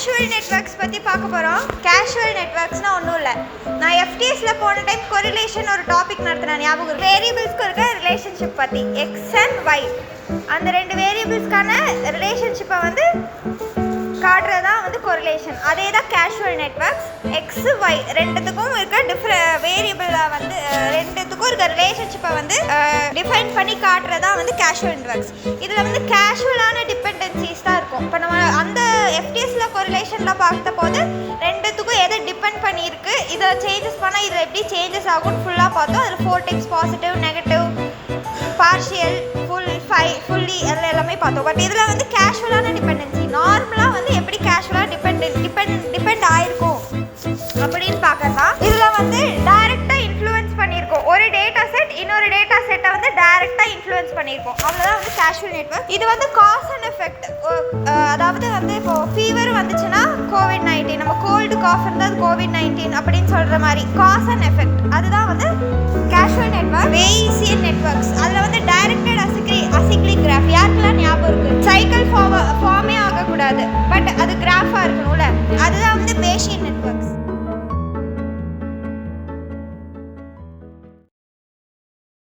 Casual networks பற்றி பார்க்க போகிறோம். கேஷுவல் நெட்வொர்க்ஸ்னால் ஒன்றும் இல்லை. நான் எஃப்டிஎஸில் போன டைம் கொரிலேஷன் ஒரு டாபிக் நடத்தினேன் ஞாபகம். வேரியபிள்ஸ்க்கு இருக்க ரிலேஷன்ஷிப் பற்றி எக்ஸ் அண்ட் ஒய், அந்த ரெண்டு வேரியபிள்ஸ்க்கான ரிலேஷன்ஷிப்பை வந்து காட்டுறதா வந்து கொரிலேஷன். அதே தான் கேஷுவல் நெட்வொர்க்ஸ். எக்ஸ் ஒய் ரெண்டுத்துக்கும் இருக்க வேரியபிளை வந்து ரெண்டுத்துக்கும் இருக்க ரிலேஷன்ஷிப்பை வந்து டிஃபைன் பண்ணி காட்டுறதா வந்து கேஷுவல் நெட்வொர்க்ஸ். இதில் வந்து கேஷுவலான டிபெண்டன்சிஸ் தான் இருக்கும். இப்போ நம்ம அந்த எஃப்டிஎஸில் கொரிலேஷனில் பார்த்த போது ரெண்டுத்துக்கும் எதை டிபெண்ட் பண்ணியிருக்கு, இதை சேஞ்சஸ் பண்ணால் இதில் எப்படி சேஞ்சஸ் ஆகும்னு ஃபுல்லாக பார்த்தோம். அதில் 4 types positive, negative, partial, fully அதில் எல்லாமே பார்த்தோம். பட் இதில் வந்து கேஷுவலான டிபெண்டன்சி நார்மலாக வந்து எப்படி கேஷுவலாக டிபெண்ட் ஆகிருக்கும் அப்படின்னு பார்க்கறதா. இதில் வந்து டைரெக்டாக இன்ஃப்ளூயன்ஸ் பண்ணியிருக்கோம். ஒரு டேட்டா செட் இன்னொரு டேட்டா செட்டை வந்து டைரெக்டாக இன்ஃப்ளூயன்ஸ் பண்ணியிருக்கோம். அவ்வளோதான் வந்து கேஷுவல் நெட்வொர்க். இது வந்து காஸ் அண்ட் எஃபெக்ட். அதாவது வந்து இப்போது ஃபீவர் வந்துச்சுன்னா COVID-19, நம்ம கோல்டு காஃப் இருந்தால் COVID-19 அப்படின்னு சொல்கிற மாதிரி காஸ் அண்ட் எஃபெக்ட். அதுதான் வந்து கேஷுவல் நெட்வொர்க். வேஇசிஎன் நெட்வொர்க்ஸ் அதில் வந்து டைரக்டட் அசிக்ளிக் கிராஃப். யாருக்கெல்லாம் ஞாபகம் இருக்குது? சைக்கிள் ஃபார்மே ஆகக்கூடாது, பட் அது கிராஃபாக இருக்கணும்ல, அதுதான்